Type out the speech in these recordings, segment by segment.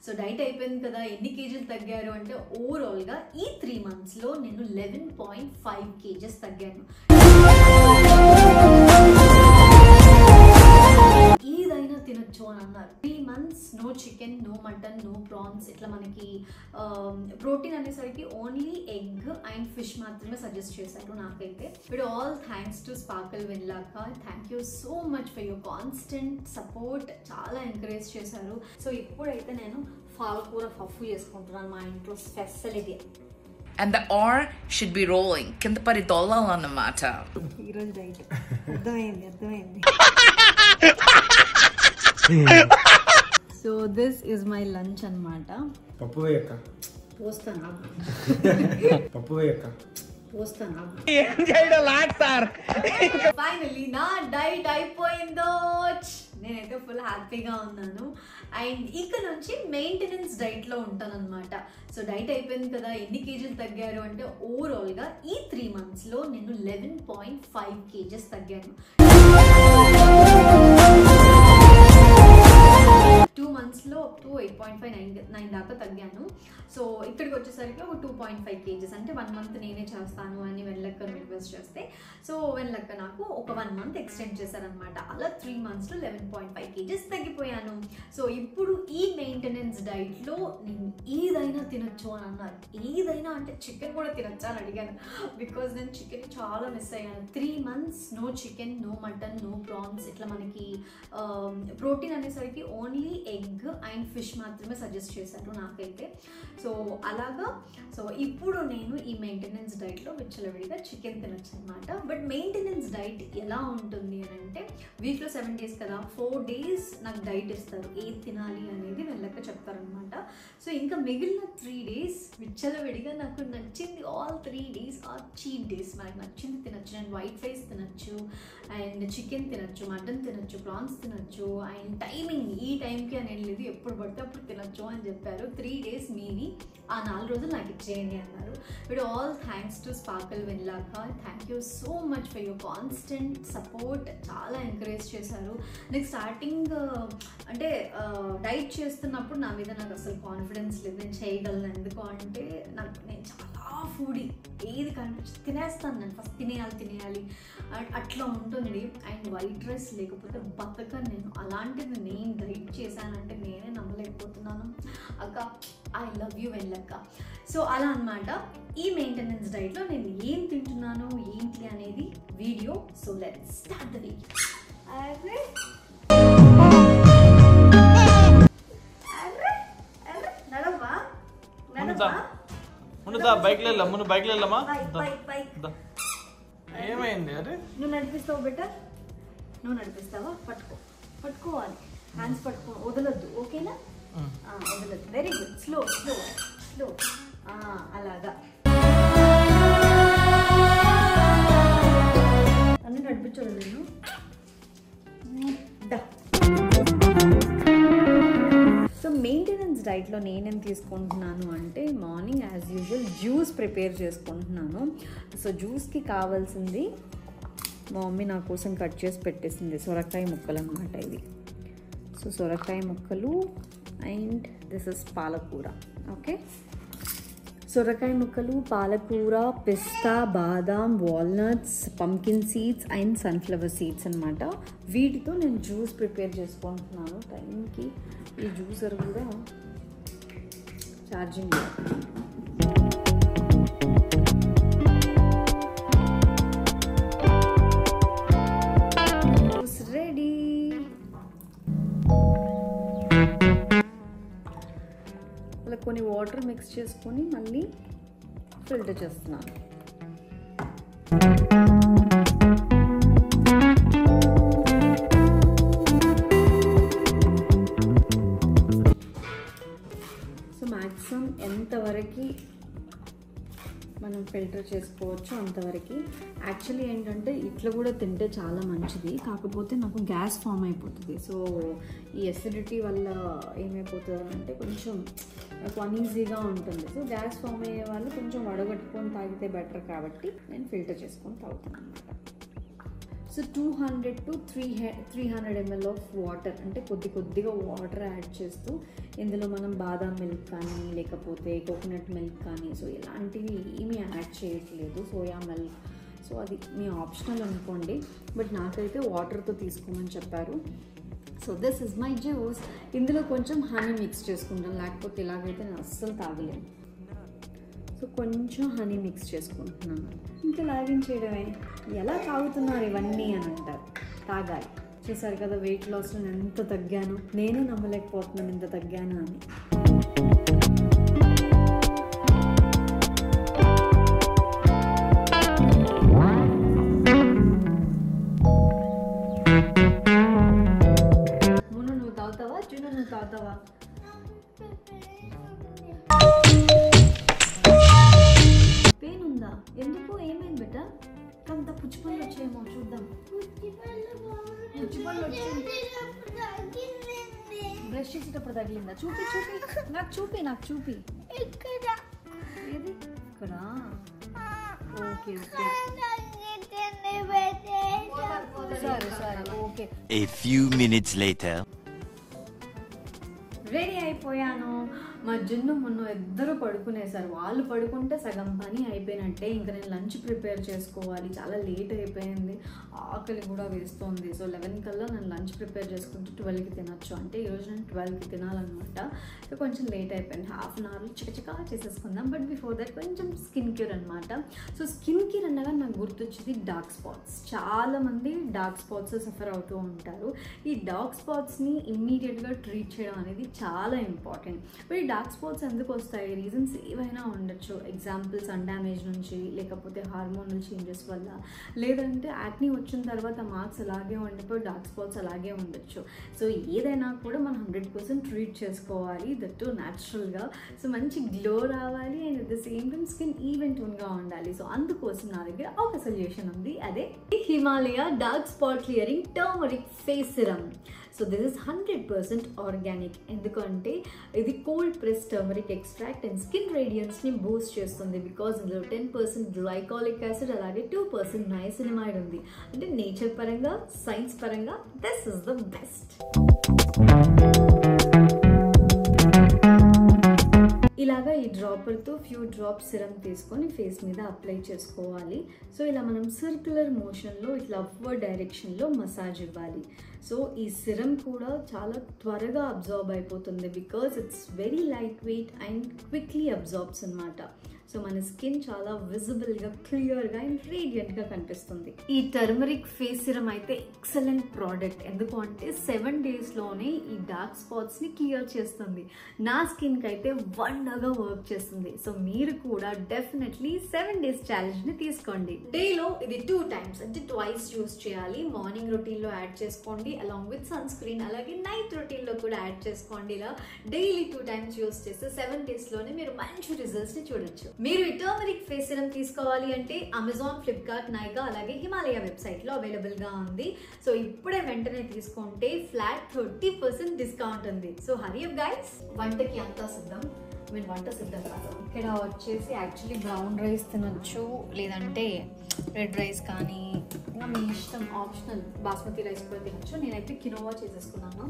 So diet అయిపోయింది కదా, ఎన్ని కేజీలు తగ్గారు అంటే ఓవరాల్గా ఈ 3 monthsలో నేను 11.5 kgs తగ్గాను. ఏదైనా తినొచ్చు అని అన్నారు. 3 months no chicken, no mutton, no prawns, ఇట్లా మనకి ప్రోటీన్ అనేసరికి ఓన్లీ ఎగ్ అండ్ ఫిష్ మాత్రమే సజెస్ట్ చేశారు నాకైతే. But all thanks to sparkle వెన్లాక. Thank you so much for your constant support. చాలా ఎంకరేజ్ చేశారు. సో ఇప్పుడైతే నేను పాలకూర పప్పు చేసుకుంటున్నాను మా ఇంట్లో speciality. And the R should be rolling. Kinda pari dollal annamata. ఈరోజు డైట్ అర్థమైంది. So this is my lunch అన్నమాట. పప్పు వేయక్క. పోస్తాను. ఏం చేయడం లాట్ సార్. ఫైనలీ నా డైట్ అయిపోయిందో. నేనైతే ఫుల్ హ్యాపీగా ఉన్నాను. అండ్ ఇక నుంచి మెయింటెనెన్స్ డైట్లో ఉంటాను అనమాట. సో డైట్ అయిపోయింది కదా, ఎన్ని కేజీలు తగ్గారు అంటే ఓవరాల్గా ఈ 3 monthsలో నేను 11.5 kgs తగ్గాను. 2 monthsలో 8.59 దాకా తగ్గాను. సో ఇక్కడికి వచ్చేసరికి ఒక 2.5 kgs, అంటే 1 month నేనే చేస్తాను అని వెన్లక్కను రిక్వెస్ట్ చేస్తే, సో వెన్లక్క నాకు ఒక 1 month ఎక్స్టెండ్ చేశారనమాట. అలా 3 monthsలో 11.5 kgs తగ్గిపోయాను. సో ఇప్పుడు ఈ మెయింటెనెన్స్ డైట్లో నేను ఏదైనా తినొచ్చు అని అన్నారు. ఏదైనా అంటే చికెన్ కూడా తినొచ్చా అని అడిగాను. బికాజ్ నేను చికెన్ చాలా మిస్ అయ్యాను. 3 months no chicken, no mutton, no prawns, ఇట్లా మనకి ప్రోటీన్ అనేసరికి ఓన్లీ ఎగ్ అండ్ ఫిష్ మాత్రమే సజెస్ట్ చేశారు నాకైతే. సో అలాగా. సో ఇప్పుడు నేను ఈ మెయింటెనెన్స్ డైట్లో విచ్చలవిడిగా చికెన్ తినొచ్చు అనమాట. బట్ మెయింటెనెన్స్ డైట్ ఎలా ఉంటుంది అని అంటే వీక్లో 7 days కదా, 4 days నాకు డైట్ ఇస్తారు, ఏది తినాలి అనేది వెళ్ళక చెప్తారనమాట. సో ఇంకా మిగిలిన 3 days విచ్చలవిడిగా నాకు నచ్చింది. All 3 days are cheat days. మనకు నచ్చింది తినచ్చు. నేను వైట్ రైస్ తినచ్చు, అండ్ చికెన్ తినచ్చు, మటన్ తినచ్చు, ప్రాన్స్ తినచ్చు. అండ్ టైమింగ్ ఈ టైంకి అనేది లేదు, ఎప్పుడు పడితే అప్పుడు తినచ్చు అని చెప్పారు. 3 days మీని ఆ 4 రోజులు నాకు ఇచ్చేయండి అన్నారు. But all thanks to sparkle వెన్లాక. Thank you so much for your constant support. చాలా ఎంకరేజ్ చేశారు. నాకు స్టార్టింగ్ అంటే డైట్ చేస్తున్నప్పుడు నా మీద నాకు అసలు కాన్ఫిడెన్స్ లేదు, నేను చేయగలను. ఎందుకు అంటే నేను చాలా ఫుడీ, ఏది కనిపించి తినేస్తాను. నేను ఫస్ట్ తినేయాలి అట్లా ఉంటుంది. అండ్ వైట్ రైస్ లేకపోతే బతకను నేను. అలాంటిది నేను డైట్ చేశానంటే నేనే నమ్మలేకపోతున్నాను. అక్క ఐ లవ్ యూ వెన్లక్క. సో అలా అనమాట ఈ మెయింటెనెన్స్ డైట్లో నేను ఏం తింటున్నాను ఏంటి అనేది video. So let's start the video. Bike వెళ్ళమ్మా. ఏమైంది? అరే నువ్వు నడిపిస్తావు బెట, నువ్వు నడిపిస్తావా? పట్టుకోవాలి, హ్యాండ్స్ పట్టుకో, వదలొద్దు. ఓకేనా? వదలొద్దు. Very good. స్లో. అలాగా అన్నీ నడిపించాలి నేను. సో మెయింటెనెన్స్ డైట్లో నేనేం తీసుకుంటున్నాను అంటే morning as usual juice prepare చేసుకుంటున్నాను. సో జ్యూస్కి కావాల్సింది మా మమ్మీ నా కోసం కట్ చేసి పెట్టేసింది సొరకాయ ముక్కలు అన్నమాట ఇవి. సో సొరకాయ ముక్కలు అండ్ దిస్ ఇస్ పాలకూర. ఓకే, సొరకాయ ముక్కలు, పాలకూర, పిస్తా, బాదాం, walnuts, pumpkin seeds and sunflower seeds అనమాట. వీటితో నేను జ్యూస్ ప్రిపేర్ చేసుకుంటున్నాను. టైంకి ఈ జ్యూసర్ కూడా ఛార్జింగ్ జ్యూస్ రెడీ. అలా కొన్ని వాటర్ మిక్స్ చేసుకొని మళ్ళీ ఫిల్టర్ చేస్తున్నాను. సో మ్యాక్సిమం ఎంతవరకు మనం ఫిల్టర్ చేసుకోవచ్చు అంతవరకు. యాక్చువల్లీ ఏంటంటే ఇట్లా కూడా తింటే చాలా మంచిది, కాకపోతే నాకు గ్యాస్ ఫామ్ అయిపోతుంది. సో ఈ ఎసిడిటీ వల్ల ఏమైపోతుంది అంటే కొంచెం అన్ఈజీగా ఉంటుంది. సో గ్యాస్ ఫామ్ అయ్యే వాళ్ళు కొంచెం వడగట్టుకొని తాగితే బెటర్ కాబట్టి నేను ఫిల్టర్ చేసుకొని తాగుతాను అనమాట. So 200 to 300 ml of water, అంటే కొద్దిగా వాటర్ యాడ్ చేస్తూ ఇందులో మనం బాదాం మిల్క్ కానీ లేకపోతే కోకోనట్ మిల్క్ కానీ సో ఇలాంటివి ఏమీ యాడ్ చేయట్లేదు, సోయా మిల్క్. సో అది మీ ఆప్షనల్ అనుకోండి, బట్ నాకైతే వాటర్తో తీసుకోమని చెప్పారు. So this is my juice. ఇందులో కొంచెం హనీ మిక్స్ చేసుకుంటాను, లేకపోతే ఇలాగైతే నేను అస్సలు తాగలేను. సో కొంచెం హనీ మిక్స్ చేసుకుంటున్నాను. ఇంకా లాగించేయడమే. ఎలా తాగుతున్నారు ఇవన్నీ అని అంటారు, తాగాలి. చూసారు కదా వెయిట్ లాస్లో నేను ఎంత తగ్గాను, నేనే నమ్మలేకపోతున్నాను ఇంత తగ్గాను అని. మును నువ్వు తాగుతావా, జును నువ్వు తాగుతావా? పెయిన్ ఉందా? ఎందుకు, ఏమైంది బెట? కొంత పుచ్చిపళ్ళు వచ్చాయేమో చూద్దాం. పుచ్చిపళ్ళు వచ్చాయి, బ్రష్ చేసేటప్పుడు తగిలిందా? చూపి నాకు చూపి. ఏది ఇక్కడ? ఓకే సరే okay. A few minutes later. Ready అయిపోయాను. మా జున్ను మున్ను ఇద్దరు పడుకునేసారు. వాళ్ళు పడుకుంటే సగం పని అయిపోయినట్టే. ఇంకా నేను లంచ్ ప్రిపేర్ చేసుకోవాలి, చాలా లేట్ అయిపోయింది, ఆకలి కూడా వేస్తుంది. సో 11 కల్లా నేను లంచ్ ప్రిపేర్ చేసుకుంటే 12కి తినొచ్చు, అంటే ఈరోజు నేను 12కి తినాలన్నమాట. సో కొంచెం లేట్ అయిపోయింది, హాఫ్ అన్ అవర్లో చికచికా చేసేసుకుందాం. బట్ బిఫోర్ దట్ కొంచెం స్కిన్ కేర్ అనమాట. సో స్కిన్ కేర్ అనగా నాకు గుర్తొచ్చింది డార్క్ స్పాట్స్. చాలామంది డార్క్ స్పాట్స్ సఫర్ అవుతూ ఉంటారు. ఈ డార్క్ స్పాట్స్ని ఇమ్మీడియట్గా ట్రీట్ చేయడం అనేది చాలా ఇంపార్టెంట్. బట్ ఈ డార్క్ స్పాట్స్ ఎందుకు వస్తాయి, రీజన్స్ ఏవైనా ఉండొచ్చు. ఎగ్జాంపుల్ సన్ డ్యామేజ్ నుంచి, లేకపోతే హార్మోనల్ చేంజెస్ వల్ల, లేదంటే యాక్నీ వచ్చిన తర్వాత మార్క్స్ అలాగే ఉండిపోయి డార్క్ స్పాట్స్ అలాగే ఉండొచ్చు. సో ఏదైనా కూడా మనం 100% ట్రీట్ చేసుకోవాలి, దట్ న్యాచురల్గా. సో మంచి గ్లో రావాలి and at the same time skin ఈవెంట్గా ఉండాలి. సో అందుకోసం నా దగ్గర ఒక సొల్యూషన్ ఉంది, అదే Himalaya dark spot clearing turmeric face serum. So this is 100% organic. ఎందుకంటే ఇది cold press turmeric extract and skin రేడియన్స్ని బూస్ట్ చేస్తుంది. బికాజ్ ఇందులో 10% గ్లైకాలిక్ యాసిడ్ అలాగే 2% నైసినమైడ్ ఉంది. అంటే నేచర్ పరంగా, సైన్స్ పరంగా దిస్ ఇస్ ద బెస్ట్. ఇలాగా ఈ డ్రాపర్తో ఫ్యూ డ్రాప్స్ సిరమ్ తీసుకొని ఫేస్ మీద అప్లై చేసుకోవాలి. సో ఇలా మనం సర్క్యులర్ మోషన్లో ఇట్లా అప్వర్డ్ డైరెక్షన్లో మసాజ్ ఇవ్వాలి. సో ఈ సిరమ్ కూడా చాలా త్వరగా అబ్జార్బ్ అయిపోతుంది, because it's very light weight and quickly absorbs అనమాట. సో మన స్కిన్ చాలా విజిబుల్గా, క్లియర్గా అండ్ రేడియంట్గా కనిపిస్తుంది. ఈ టర్మరిక్ ఫేస్ సిరమ్ అయితే ఎక్సలెంట్ ప్రోడక్ట్. ఎందుకు అంటే 7 డేస్లోనే ఈ డార్క్ స్పాట్స్ని క్లియర్ చేస్తుంది. నా స్కిన్కి అయితే వండర్గా వర్క్ చేస్తుంది. సో మీరు కూడా డెఫినెట్లీ 7 డేస్ ఛాలెంజ్ని తీసుకోండి. డేలో ఇది 2 టైమ్స్, అంటే ట్వైస్ యూస్ చేయాలి. మార్నింగ్ రొటీన్లో యాడ్ చేసుకోండి అలాంగ్ విత్ సన్ స్క్రీన్, అలాగే నైట్ రొటీన్లో కూడా యాడ్ చేసుకోండి. ఇలా డైలీ 2 టైమ్స్ యూస్ చేస్తే 7 డేస్లోనే మీరు మంచి రిజల్ట్స్ని చూడొచ్చు. మీరు ఈ టర్మరిక్ ఫేస్ సిరమ్ తీసుకోవాలి అంటే అమెజాన్, ఫ్లిప్కార్ట్, నైకా అలాగే హిమాలయ వెబ్సైట్లో అవైలబుల్గా ఉంది. సో ఇప్పుడే వెంటనే తీసుకుంటే ఫ్లాట్ 30% డిస్కౌంట్ ఉంది. So hurry up guys. వంటకి అంతా సిద్ధం, మీరు వంట సిద్ధం కాదు. ఇక్కడ వచ్చేసి యాక్చువల్లీ బ్రౌన్ రైస్ తినొచ్చు, లేదంటే రెడ్ రైస్ కానీ, ఇంకా మీ ఇష్టం, ఆప్షనల్. బాస్మతి రైస్ కూడా తినొచ్చు. నేనైతే కినోవా చేసేసుకున్నాను.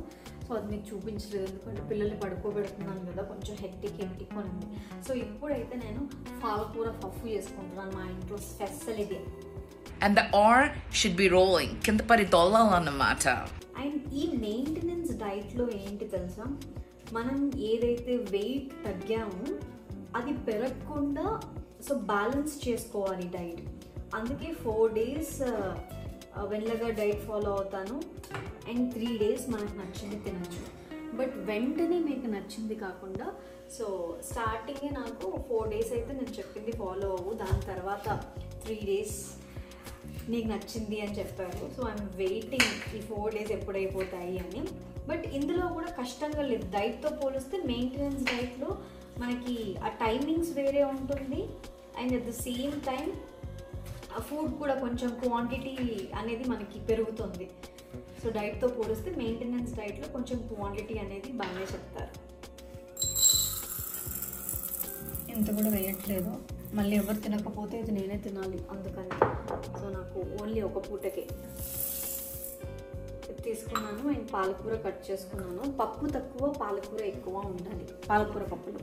సో అది మీకు చూపించలేదు, ఎందుకంటే పిల్లల్ని పడుకోబెడుతున్నాను కదా, కొంచెం హెక్టిక్ ఉంది. సో ఇప్పుడైతే నేను పాలకూర పప్పు చేసుకుంటున్నాను, మా ఇంట్లో speciality. And the R should be rolling. కింద పడి దొల్లాలన్నమాట. అండ్ ఈ మెయింటెనెన్స్ డైట్లో ఏంటి తెలుసా, మనం ఏదైతే వెయిట్ తగ్గామో అది పెరగకుండా సో బ్యాలెన్స్ చేసుకోవాలి డైట్. అందుకే 4 days వెన్నగా డైట్ ఫాలో అవుతాను అండ్ 3 days మనకు నచ్చింది తినచ్చు. బట్ వెంటనే మీకు నచ్చింది కాకుండా, సో స్టార్టింగే నాకు 4 days అయితే నేను చెప్పింది ఫాలో అవ్వు, దాని తర్వాత 3 days నీకు నచ్చింది అని చెప్పారు. సో ఐఎమ్ వెయిటింగ్ ఈ 4 days ఎప్పుడైపోతాయి అని. బట్ ఇందులో కూడా కష్టంగా లేదు, డైట్తో పోలిస్తే మెయింటెనెన్స్ డైట్లో మనకి ఆ టైమింగ్స్ వేరే ఉంటుంది and at the same time ఆ ఫుడ్ కూడా కొంచెం క్వాంటిటీ అనేది మనకి పెరుగుతుంది. సో డైట్తో పోలిస్తే మెయింటెనెన్స్ డైట్లో కొంచెం క్వాంటిటీ అనేది బాగానే చెప్తారు. ఇంత కూడా వేయట్లేదు, మళ్ళీ ఎవరు తినకపోతే ఇది నేనే తినాలి అందుకని. సో నాకు ఓన్లీ ఒక పూటకే. తీసుకున్నాను అండ్ పాలకూర కట్ చేసుకున్నాను. పప్పు తక్కువ పాలకూర ఎక్కువ ఉండాలి పాలకూర పప్పులో.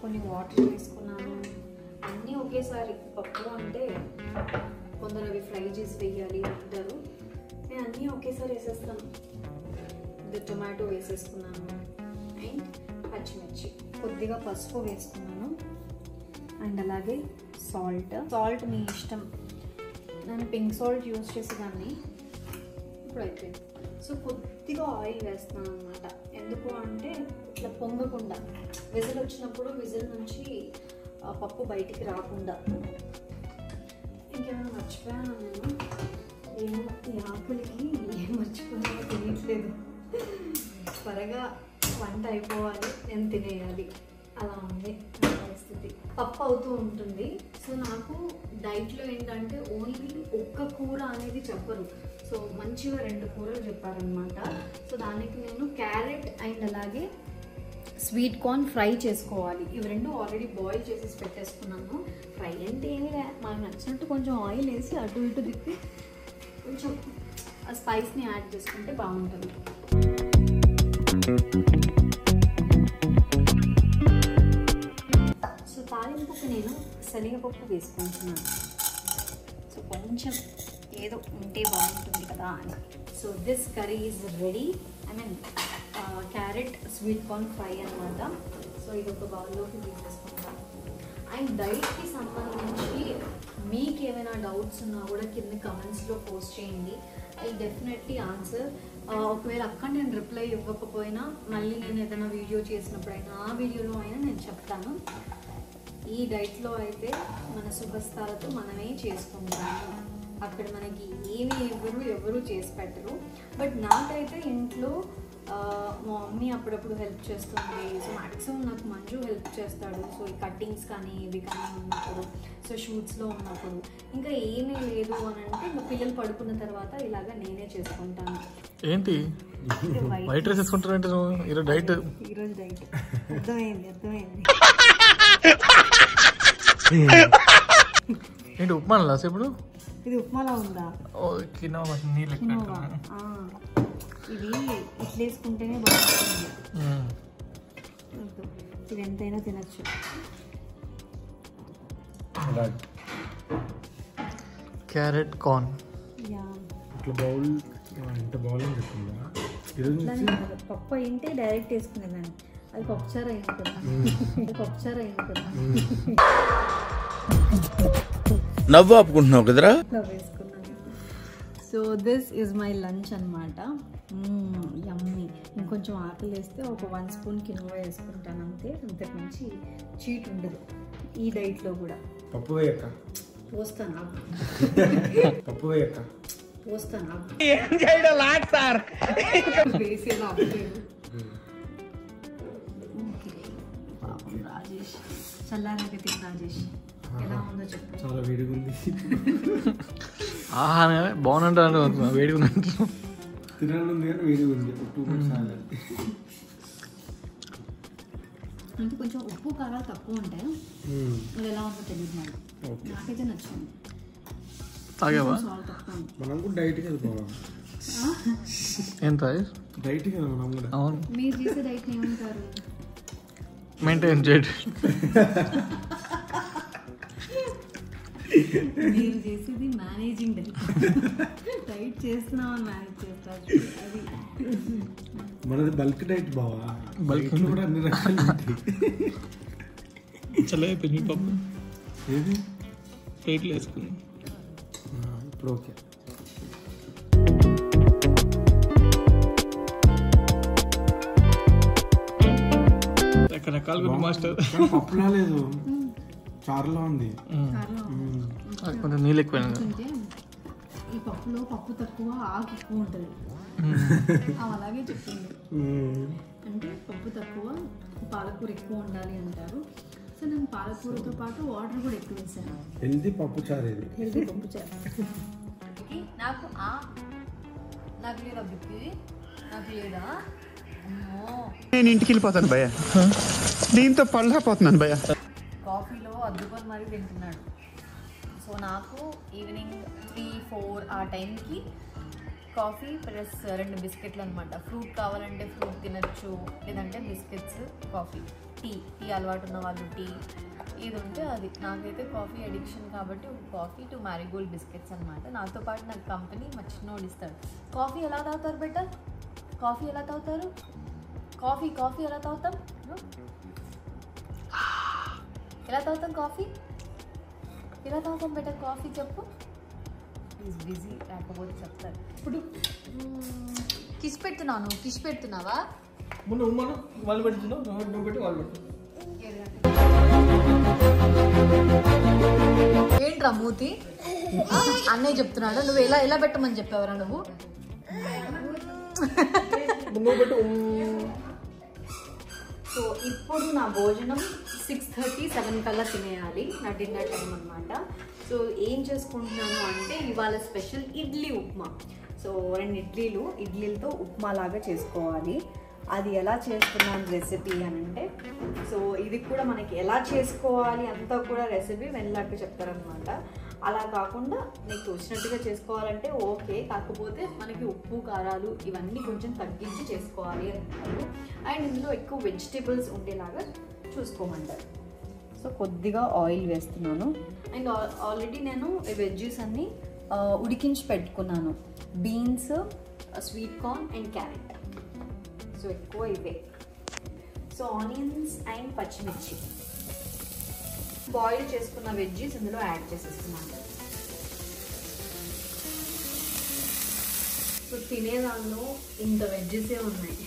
కొన్ని వాటర్ తీసుకున్నాను. అన్నీ ఒకేసారి పప్పు అంటే కొందరు అవి ఫ్రై చేసి వేయాలి అంటారు, నేను అన్నీ ఒకేసారి వేసేస్తాను. ఇది టొమాటో వేసేసుకున్నాను అండ్ పచ్చిమిర్చి, కొద్దిగా పసుపు వేసుకున్నాను అండ్ అలాగే సాల్ట్ మీ ఇష్టం. నేను పింక్ సాల్ట్ యూజ్ చేసేదాన్ని, ఇప్పుడు అయిపోయింది. సో కొద్దిగా ఆయిల్ వేస్తున్నాను అనమాట. ఎందుకు అంటే ఇట్లా పొంగకుండా, విజిల్ వచ్చినప్పుడు విజిల్ నుంచి పప్పు బయటికి రాకుండా. ఇంకేమైనా మర్చిపోయాను నేను? ఏమో ఈ ఆకులకి ఏం మర్చిపోయానో తెలియట్లేదు. త్వరగా వంట అయిపోవాలి, నేను తినేయాలి, అలా ఉంది పరిస్థితి. పప్పు అవుతూ ఉంటుంది. సో నాకు డైట్లో ఏంటంటే ఓన్లీ ఒక్క కూర అనేది చెప్పరు, సో మంచిగా 2 కూరలు చెప్పారనమాట. సో దానికి నేను క్యారెట్ అండ్ అలాగే స్వీట్ కార్న్ ఫ్రై చేసుకోవాలి. ఇవి 2 ఆల్రెడీ బాయిల్ చేసేసి పెట్టేసుకున్నాను. ఫ్రై అంటే ఏమి మనకు నచ్చినట్టు కొంచెం ఆయిల్ వేసి అటు ఇటు తిప్పి కొంచెం ఆ స్పైస్ని యాడ్ చేసుకుంటే బాగుంటుంది. సో తాలింపుకి నేను శనగపప్పు వేసుకుంటున్నాను. సో కొంచెం ఏదో ఉంటే బాగుంటుంది కదా అని. So this curry is ready. I mean carrot sweet corn fry అనమాట. సో ఇది ఒక బౌల్లోకి తీసేసుకుంటాను. అండ్ డైట్కి సంబంధించి మీకు ఏమైనా డౌట్స్ ఉన్నా కూడా కింద కమెంట్స్లో పోస్ట్ చేయండి. I definitely answer. ఒకవేళ అక్కడ నేను రిప్లై ఇవ్వకపోయినా మళ్ళీ నేను ఏదైనా వీడియో చేసినప్పుడైనా ఆ వీడియోలో అయినా నేను చెప్తాను. ఈ డైట్లో అయితే మన శుభస్థాలతో మనమే చేసుకుంటాము. అక్కడ మనకి ఏమి ఎవరు చేసి పెట్టరు. బట్ నాకైతే ఇంట్లో మా మమ్మీ అప్పుడప్పుడు హెల్ప్ చేస్తుంది. సో మ్యాక్సిమం నాకు మంజు హెల్ప్ చేస్తాడు. సో ఈ కట్టింగ్స్ కానీ ఇవి కానీ ఉన్నప్పుడు, సో షూట్స్లో ఉన్నప్పుడు ఇంకా ఏమీ లేదు అని అంటే ఇంకా పిల్లలు పడుకున్న తర్వాత ఇలాగ నేనే చేసుకుంటాను. ఏంటి వైట్ రైస్ చేసుకుంటారంటే ఈరోజు డైట్? ఈరోజు డైట్ అర్థమైంది. ఏంటి ఉప్మా లాస్ ఇప్పుడు? ఇది ఉప్మాలా ఉందా? ఇది ఇట్లా వేసుకుంటేనే బాగుంటుంది. ఇది ఎంతైనా తినచ్చు. క్యారెట్ కార్న్ యా, ఇట్లా బౌల్ ఎంత బౌల్ పప్పు అయింటే డైరెక్ట్ వేసుకునేదాన్ని. అది పప్పుచారు అయింది కదా. నవ్వు ఆపుకుంటున్నావు కదరా? వేసుకున్నాను. So this is my lunch అనమాట. యమ్మీ. ఇంకొంచెం ఆకలి వేస్తే ఒక 1 స్పూన్ కినోవా వేసుకుంటాను అంతే. అంతకు మించి చీట్ ఉండదు ఈ డైట్లో కూడా. పప్పు వేయక్క పోస్తాను వేసేలా అవ్వలేదు. పాపం రాజేష్ చల్లారాక తిని. రాజేష్ ఎలా ఉందో చెప్పు. చాలా వేడిగా ఉంది. బాగుందంటే వేడిగా ఉంది. తినాలి కానీ వేడిగా ఉంది. అంటే కొంచెం ఉప్పు కారాలు తక్కువ ఉంటాయి. అది ఎలా ఉందో తెలియదు మరి. నాకైతే నచ్చింది. మనం కూడా డైట్ కదా. ఎంత డైట్ కదా మనం కూడా. అవును. మీరు చేసే డైట్ ఏమంటారు? మెయింటైన్ చేయడం. మీరు చేసేది మేనేజింగ్ డైట్. డైట్ చేస్తున్నామని మేనేజ్ చేస్తారు. అది మనది బల్క్ డైట్ బావా. బల్క్ కూడా అన్ని రకాలు చల్లగా అయిపోయింది పప్పు. ఏది ప్లేట్లు వేసుకుని ఇప్పుడు ఓకే. రకరకాలు మాస్టర్. పప్పు రాలేదు, చారులో ఉంది. కొంచెం నీళ్ళు ఎక్కువ. ఈ పప్పులో పప్పు తక్కువ ఆకు ఎక్కువ ఉంటుంది. అలాగే చెప్పింది. అంటే పప్పు తక్కువ పాలకూర ఎక్కువ ఉండాలి అంటారు. సో నేను పాలకూరతో పాటు వాటర్ కూడా ఎక్కువ వేసాను. హెల్దీ పప్పు చారు. ఇది హెల్దీ పప్పు చారు. నాకు లేదు అబ్బికి నాకు లేదా? నేను ఇంటికి వెళ్ళిపోతాను భయ్య, దీంతో పళ్ళపోతున్నాను భయ్య. కాఫీలో అద్దుకొని మరీ తింటున్నాడు. సో నాకు ఈవినింగ్ 3-4 ఆ టైంకి కాఫీ ప్లస్ 2 బిస్కెట్లు అనమాట. ఫ్రూట్ కావాలంటే ఫ్రూట్ తినచ్చు, లేదంటే బిస్కెట్స్, కాఫీ. టీ అలవాటు ఉన్న వాళ్ళు టీ, ఇది ఉంటే అది. నాకైతే కాఫీ అడిక్షన్ కాబట్టి ఒక కాఫీ 2 మ్యారీగోల్డ్ బిస్కెట్స్ అనమాట. నాతో పాటు నాకు కంపెనీ మా చిన్నోడు ఇస్తాడు. కాఫీ ఎలా తాగుతారు బెటర్? కాఫీ ఎలా తాగుతారు? కాఫీ ఎలా తాగుతాం? ఎలా తాగుతాం కాఫీ? ఎలా తాగుతాం బెటర్ కాఫీ చెప్పు. ఈజ్ బిజీ, లేకపోతే చెప్తారు. ఇప్పుడు కిస్ పెడుతున్నాను. కిస్ పెడుతున్నావా? వాళ్ళు పెడుతున్నావు, నువ్వు పెట్టి వాళ్ళు పెట్టు. ఏంట్రా మూతి? అన్నయ్య చెప్తున్నాడు. నువ్వు ఎలా పెట్టమని చెప్పావరా నువ్వు? నువ్వు పెట్టు. సో ఇప్పుడు నా భోజనం 6:30-7 కల్లా తినేయాలి. నా డిన్నర్ టైం అనమాట. సో ఏం చేసుకుంటున్నాను అంటే ఇవాళ స్పెషల్ ఇడ్లీ ఉప్మా. సో 2 ఇడ్లీలతో ఉప్మా లాగా చేసుకోవాలి. అది ఎలా చేస్తున్నాను రెసిపీ అని అంటే, సో ఇది కూడా మనకి ఎలా చేసుకోవాలి అంతా కూడా రెసిపీ వెళ్ళాక చెప్తారనమాట. అలా కాకుండా నీకు వచ్చినట్టుగా చేసుకోవాలంటే ఓకే, కాకపోతే మనకి ఉప్పు కారాలు ఇవన్నీ కొంచెం తగ్గించి చేసుకోవాలి అంటారు. అండ్ ఇందులో ఎక్కువ వెజిటేబుల్స్ ఉండేలాగా చూసుకోమంటారు. సో కొద్దిగా ఆయిల్ వేస్తున్నాను. అండ్ ఆల్రెడీ నేను వెజ్జెస్ అన్నీ ఉడికించి పెట్టుకున్నాను. Beans, sweet corn and carrot. So ఎక్కువ ఇవే. సో ఆనియన్స్ అండ్ పచ్చిమిర్చి బాయిల్ చేసుకున్న వెజ్జెస్ ఇందులో యాడ్ చేసేస్తున్నాను. సో తినేదానిలో ఇంత వెజ్జెసే ఉన్నాయి.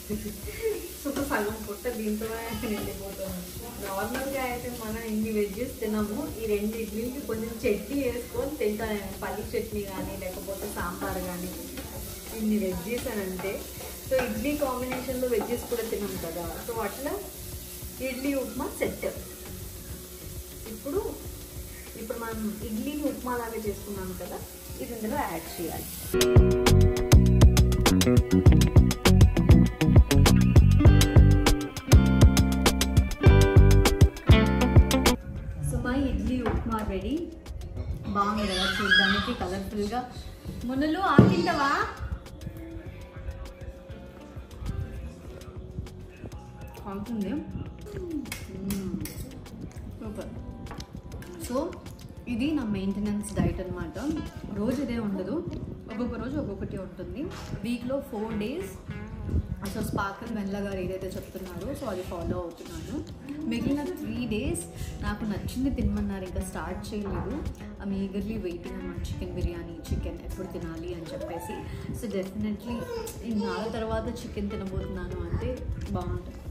సో సగం పుట్ట దీంతో నిండిపోతుంది. నార్మల్గా అయితే మనం ఇన్ని వెజ్జెస్ తినము. ఈ 2 ఇడ్లీకి కొంచెం చట్నీ వేసుకొని తింటాను. పల్లి చట్నీ కానీ లేకపోతే సాంబార్ కానీ. ఇన్ని వెజ్జెస్ అని అంటే, సో ఇడ్లీ కాంబినేషన్లో వెజ్జెస్ కూడా తినాం కదా. సో అట్లా ఇడ్లీ ఉప్మా సెట్. ఇప్పుడు మనం ఇడ్లీని ఉప్మా లాగా చేసుకున్నాం కదా, ఇది ఇందులో యాడ్ చేయాలి. సో మా ఇడ్లీ ఉప్మా రెడీ. బాగుంది కదా చూడడానికి, కలర్ఫుల్గా. మునులు ఆకింటవా? కాలుతుంది. సూపర్. సో ఇది నా మెయింటెనెన్స్ డైట్ అనమాట. రోజు ఇదే ఉండదు, ఒక్కొక్క రోజు ఒక్కొక్కటి ఉంటుంది. వీక్లో 4 days సో స్పార్కల్ వెన్నెల గారు ఏదైతే చెప్తున్నారో సో అది ఫాలో అవుతున్నాను. మిగిలిన 3 days నాకు నచ్చింది తినమన్నారు, ఇంకా స్టార్ట్ చేయలేదు. ఐమ్ ఈగర్లీ వెయిటింగ్ అన్నమాట. చికెన్ బిర్యానీ, చికెన్ ఎప్పుడు తినాలి అని చెప్పేసి. సో డెఫినెట్లీ ఇన్నాళ్ళ తర్వాత చికెన్ తినబోతున్నాను అంటే బాగుంటుంది.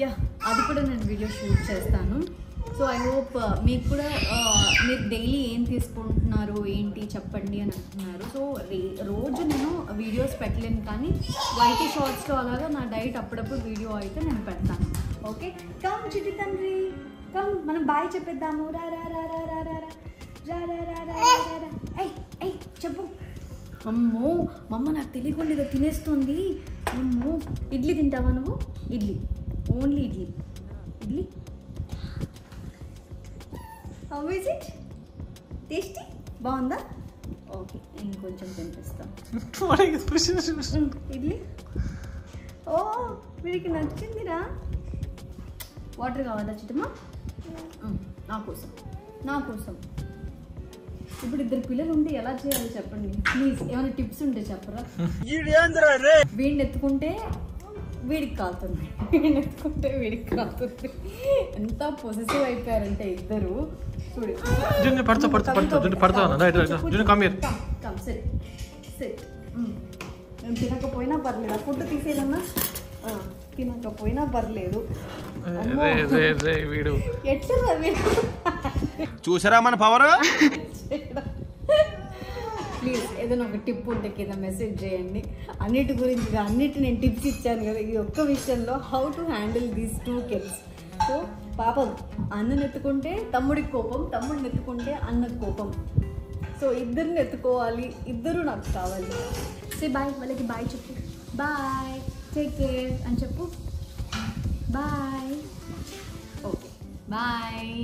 యా, అది కూడా నేను వీడియో షూట్ చేస్తాను. సో ఐ హోప్ మీకు కూడా మీరు డైలీ ఏం తీసుకుంటున్నారు ఏంటి చెప్పండి అని అంటున్నారు. సో రోజు నేను వీడియోస్ పెట్టలేను, కానీ వైటీ షార్ట్స్లో అలాగా నా డైట్ అప్పుడప్పుడు వీడియో అయితే నేను పెడతాను. ఓకే, కమ్ చిట్టి తండ్రి కమ్, మనం బాయ్ చెప్పేద్దాము. రా రా రా రా రా రా రా రా రా రా రా. ఐ చెప్పు. అమ్మో మమ్మ నాకు తెలియకుండా ఇదో తినేస్తుంది. అమ్మో, ఇడ్లీ తింటావా నువ్వు? Idli, only idli. Idli how is it? Tasty బాగుందా? ఓకే, ఇంకొంచెం తినిపిస్తాం. ఇడ్లీ ఓ వీడికి నచ్చిందిరా. వాటర్ కావాలా చిట్టమ్మా? నా కోసం. ఇప్పుడు 2 పిల్లలు ఉంటే ఎలా చేయాలి చెప్పండి ప్లీజ్. ఏమైనా టిప్స్ ఉంటే చెప్పరా? వీడిని ఎత్తుకుంటే వీడికి కాలుతుంది, వీడిని ఎత్తుకుంటే వీడికి కాలుతుంది. ఎంత పొసెసివ్ అయిపోయారంటే ఇద్దరు. చూడు నేను తినకపోయినా పర్లేదు, ఫుడ్ తీసేదన్నా తినకపోయినా పర్లేదు. చూసారా మన పవర్? ప్లీజ్ ఏదైనా ఒక టిప్ ఉంటే కింద మెసేజ్ చేయండి. అన్నిటి గురించి అన్నిటి నేను టిప్స్ ఇచ్చాను కదా, ఈ ఒక్క విషయంలో how to handle these 2 kids. So పాపం అన్నని ఎత్తుకుంటే తమ్ముడికి కోపం, తమ్ముడిని ఎత్తుకుంటే అన్నకు కోపం. సో ఇద్దరిని ఎత్తుకోవాలి, ఇద్దరు నాకు కావాలి. సే బాయ్, వాళ్ళకి బాయ్ చెప్పు. బాయ్, టేక్ కేర్ అని చెప్పు. బాయ్. Okay bye.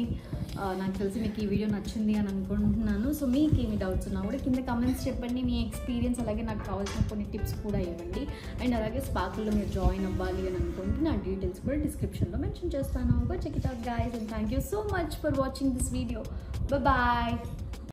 నాకు తెలిసి మీకు ఈ వీడియో నచ్చింది అని అనుకుంటున్నాను. సో మీకు ఏమి డౌట్స్ ఉన్నా కూడా కింద కమెంట్స్ చెప్పండి, మీ ఎక్స్పీరియన్స్, అలాగే నాకు కావాల్సిన కొన్ని టిప్స్ కూడా ఇవ్వండి. అండ్ అలాగే స్పార్కిల్లో మీరు జాయిన్ అవ్వాలి అని అనుకుంటే నా డీటెయిల్స్ కూడా డిస్క్రిప్షన్లో మెన్షన్ చేస్తాను. Go check it out guys, and thank you so much for watching this video. Bye.